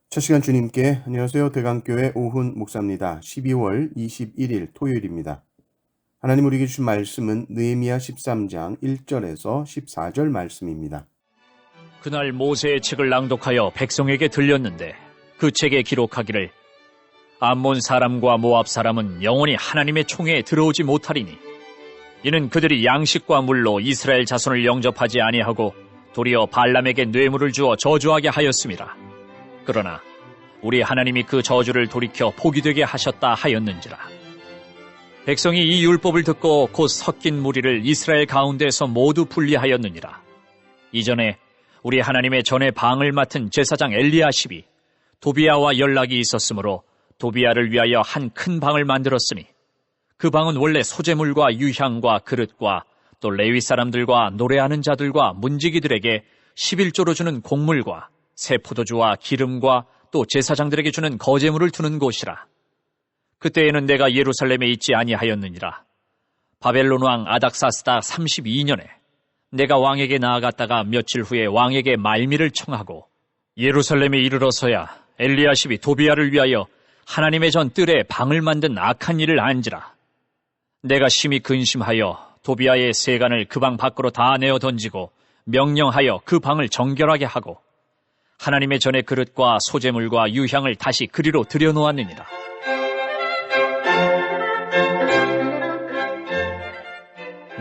첫 시간 주님께 안녕하세요. 대강교회 오훈 목사입니다. 12월 21일 토요일입니다. 하나님 우리에게 주신 말씀은 느헤미야 13장 1절에서 14절 말씀입니다. 그날 모세의 책을 낭독하여 백성에게 들렸는데 그 책에 기록하기를 암몬 사람과 모압 사람은 영원히 하나님의 총회에 들어오지 못하리니 이는 그들이 양식과 물로 이스라엘 자손을 영접하지 아니하고 도리어 발람에게 뇌물을 주어 저주하게 하였음이라. 그러나 우리 하나님이 그 저주를 돌이켜 복이 되게 하셨다 하였는지라. 백성이 이 율법을 듣고 곧 섞인 무리를 이스라엘 가운데에서 모두 분리하였느니라. 이전에 우리 하나님의 전에 방을 맡은 제사장 엘리야십이 도비야와 연락이 있었으므로 도비야를 위하여 한 큰 방을 만들었으니 그 방은 원래 소재물과 유향과 그릇과 또 레위 사람들과 노래하는 자들과 문지기들에게 11조로 주는 곡물과 새 포도주와 기름과 또 제사장들에게 주는 거제물을 두는 곳이라. 그때에는 내가 예루살렘에 있지 아니하였느니라. 바벨론 왕 아닥사스다 32년에 내가 왕에게 나아갔다가 며칠 후에 왕에게 말미를 청하고 예루살렘에 이르러서야 엘리야십이 도비야를 위하여 하나님의 전 뜰에 방을 만든 악한 일을 안지라. 내가 심히 근심하여 도비야의 세간을 그 방 밖으로 다 내어 던지고 명령하여 그 방을 정결하게 하고 하나님의 전의 그릇과 소재물과 유향을 다시 그리로 들여놓았느니라.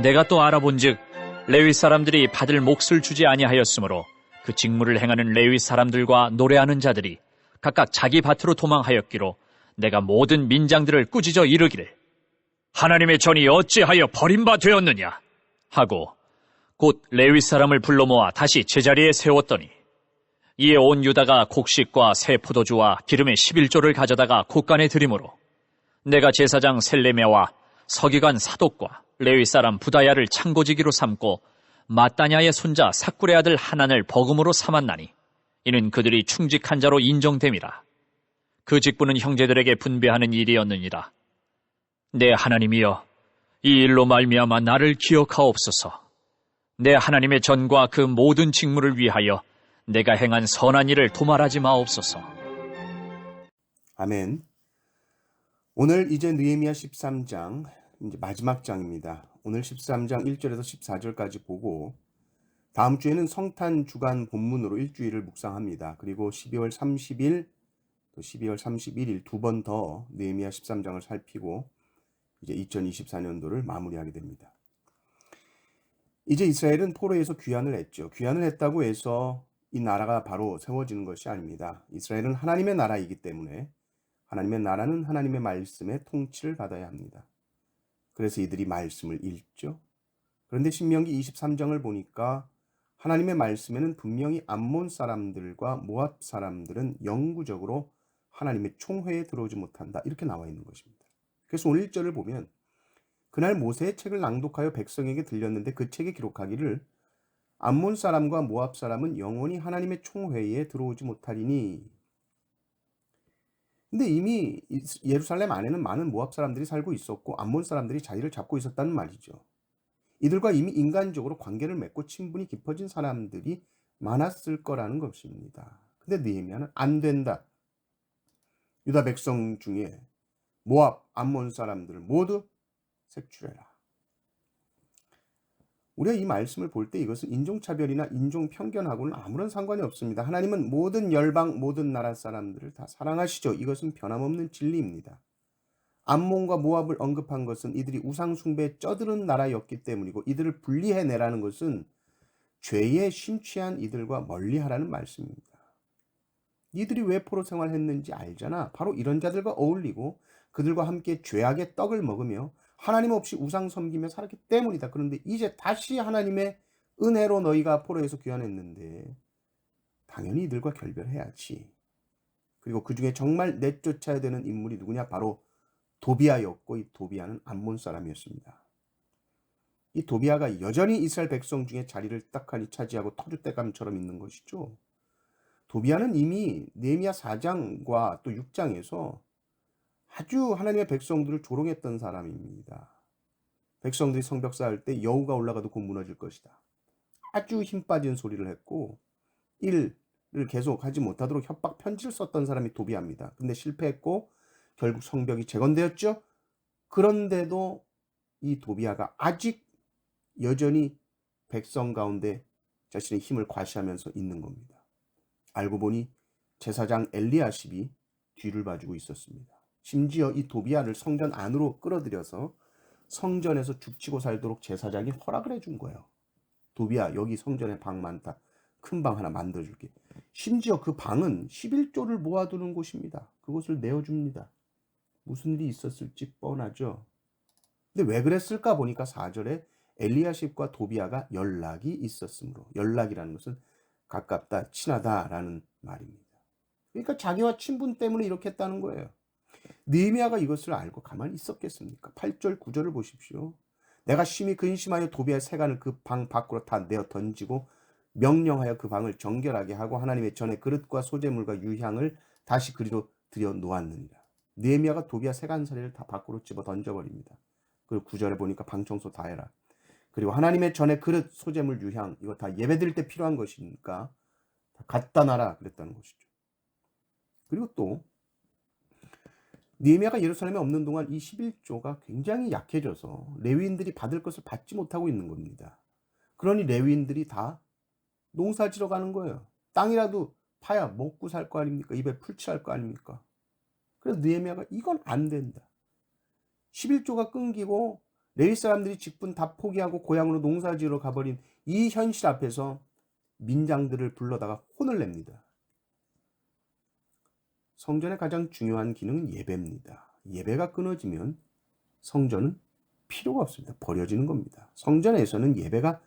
내가 또 알아본즉 레위 사람들이 받을 몫을 주지 아니하였으므로 그 직무를 행하는 레위 사람들과 노래하는 자들이 각각 자기 밭으로 도망하였기로 내가 모든 민장들을 꾸짖어 이르기를 하나님의 전이 어찌하여 버림바 되었느냐 하고 곧 레위 사람을 불러 모아 다시 제자리에 세웠더니 이에 온 유다가 곡식과 새 포도주와 기름의 11조를 가져다가 곳간에 드리므로 내가 제사장 셀레메와 서기관 사독과 레위 사람 부다야를 창고지기로 삼고 마따냐의 손자 삭굴의 아들 하난을 버금으로 삼았나니 이는 그들이 충직한 자로 인정됨이라. 그 직분은 형제들에게 분배하는 일이었느니라. 내 하나님이여, 이 일로 말미암아 나를 기억하옵소서. 내 하나님의 전과 그 모든 직무를 위하여 내가 행한 선한 일을 도말하지 마옵소서. 아멘. 오늘 이제 느헤미야 13장 이제 마지막 장입니다. 오늘 13장 1절에서 14절까지 보고 다음 주에는 성탄 주간 본문으로 일주일을 묵상합니다. 그리고 12월 30일 또 12월 31일 두 번 더 느헤미야 13장을 살피고 이제 2024년도를 마무리하게 됩니다. 이제 이스라엘은 포로에서 귀환을 했죠. 귀환을 했다고 해서 이 나라가 바로 세워지는 것이 아닙니다. 이스라엘은 하나님의 나라이기 때문에 하나님의 나라는 하나님의 말씀의 통치를 받아야 합니다. 그래서 이들이 말씀을 읽죠. 그런데 신명기 23장을 보니까 하나님의 말씀에는 분명히 암몬 사람들과 모압 사람들은 영구적으로 하나님의 총회에 들어오지 못한다 이렇게 나와 있는 것입니다. 그래서 오늘 1절을 보면 그날 모세의 책을 낭독하여 백성에게 들렸는데 그 책에 기록하기를 암몬 사람과 모압 사람은 영원히 하나님의 총회에 들어오지 못하리니. 근데 이미 예루살렘 안에는 많은 모압 사람들이 살고 있었고 암몬 사람들이 자리를 잡고 있었다는 말이죠. 이들과 이미 인간적으로 관계를 맺고 친분이 깊어진 사람들이 많았을 거라는 것입니다. 근데 느헤미야는 안 된다. 유다 백성 중에 모압, 암몬 사람들을 모두 색출해라. 우리가 이 말씀을 볼 때 이것은 인종차별이나 인종편견하고는 아무런 상관이 없습니다. 하나님은 모든 열방, 모든 나라 사람들을 다 사랑하시죠. 이것은 변함없는 진리입니다. 암몬과 모압을 언급한 것은 이들이 우상숭배에 쩌드는 나라였기 때문이고 이들을 분리해내라는 것은 죄에 심취한 이들과 멀리하라는 말씀입니다. 이들이 왜 포로 생활했는지 알잖아. 바로 이런 자들과 어울리고 그들과 함께 죄악의 떡을 먹으며 하나님 없이 우상 섬기며 살았기 때문이다. 그런데 이제 다시 하나님의 은혜로 너희가 포로에서 귀환했는데 당연히 이들과 결별해야지. 그리고 그 중에 정말 내쫓아야 되는 인물이 누구냐? 바로 도비야였고 이 도비야는 암몬 사람이었습니다. 이 도비야가 여전히 이스라엘 백성 중에 자리를 딱하니 차지하고 터줏대감처럼 있는 것이죠. 도비아는 이미 느헤미야 4장과 또 6장에서 아주 하나님의 백성들을 조롱했던 사람입니다. 백성들이 성벽 쌓을 때 여우가 올라가도 곧 무너질 것이다. 아주 힘 빠진 소리를 했고 일을 계속 하지 못하도록 협박 편지를 썼던 사람이 도비아입니다. 근데 실패했고 결국 성벽이 재건되었죠. 그런데도 이 도비아가 아직 여전히 백성 가운데 자신의 힘을 과시하면서 있는 겁니다. 알고 보니 제사장 엘리야십이 뒤를 봐주고 있었습니다. 심지어 이 도비아를 성전 안으로 끌어들여서 성전에서 죽치고 살도록 제사장이 허락을 해준 거예요. 도비아, 여기 성전에 방 많다. 큰 방 하나 만들어줄게. 심지어 그 방은 11조를 모아두는 곳입니다. 그곳을 내어줍니다. 무슨 일이 있었을지 뻔하죠. 근데 왜 그랬을까 보니까 4절에 엘리야십과 도비아가 연락이 있었으므로, 연락이라는 것은 가깝다, 친하다라는 말입니다. 그러니까 자기와 친분 때문에 이렇게 했다는 거예요. 느헤미야가 이것을 알고 가만히 있었겠습니까? 8절 9절을 보십시오. 내가 심히 근심하여 도비아의 세간을 그 방 밖으로 다 내어 던지고 명령하여 그 방을 정결하게 하고 하나님의 전에 그릇과 소재물과 유향을 다시 그리로 들여 놓았느니라. 느헤미야가 도비아 세간살이를 다 밖으로 집어 던져버립니다. 그리고 9절에 보니까 방 청소 다 해라. 그리고 하나님의 전에 그릇, 소재물, 유향 이거 다 예배드릴 때 필요한 것이니까 다 갖다 놔라 그랬다는 것이죠. 그리고 또 느헤미야가 예루살렘에 없는 동안 이 11조가 굉장히 약해져서 레위인들이 받을 것을 받지 못하고 있는 겁니다. 그러니 레위인들이 다 농사지러 가는 거예요. 땅이라도 파야 먹고 살 거 아닙니까? 입에 풀칠할 거 아닙니까? 그래서 느헤미야가 이건 안 된다. 11조가 끊기고 레위 사람들이 직분 다 포기하고 고향으로 농사지으러 가버린 이 현실 앞에서 민장들을 불러다가 혼을 냅니다. 성전의 가장 중요한 기능은 예배입니다. 예배가 끊어지면 성전은 필요가 없습니다. 버려지는 겁니다. 성전에서는 예배가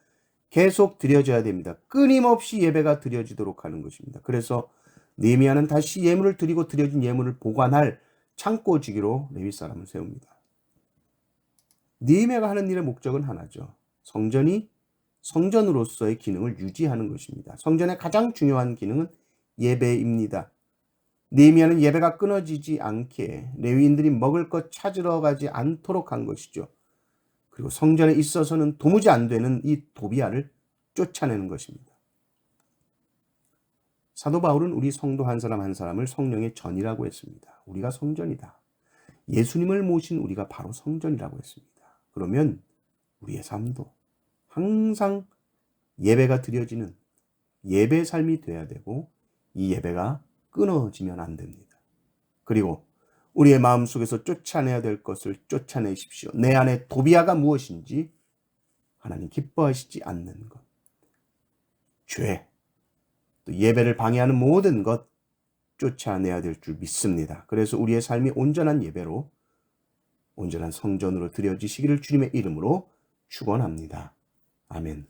계속 드려져야 됩니다. 끊임없이 예배가 드려지도록 하는 것입니다. 그래서 느헤미야는 다시 예물을 드리고 드려진 예물을 보관할 창고지기로 레위 사람을 세웁니다. 느헤미야가 하는 일의 목적은 하나죠. 성전이 성전으로서의 기능을 유지하는 것입니다. 성전의 가장 중요한 기능은 예배입니다. 느헤미야는 예배가 끊어지지 않게 레위인들이 먹을 것 찾으러 가지 않도록 한 것이죠. 그리고 성전에 있어서는 도무지 안 되는 이 도비아를 쫓아내는 것입니다. 사도 바울은 우리 성도 한 사람 한 사람을 성령의 전이라고 했습니다. 우리가 성전이다. 예수님을 모신 우리가 바로 성전이라고 했습니다. 그러면 우리의 삶도 항상 예배가 드려지는 예배 삶이 돼야 되고 이 예배가 끊어지면 안 됩니다. 그리고 우리의 마음속에서 쫓아내야 될 것을 쫓아내십시오. 내 안에 도비아가 무엇인지 하나님 기뻐하시지 않는 것, 죄, 또 예배를 방해하는 모든 것 쫓아내야 될 줄 믿습니다. 그래서 우리의 삶이 온전한 예배로, 온전한 성전으로 드려지시기를 주님의 이름으로 축원합니다. 아멘.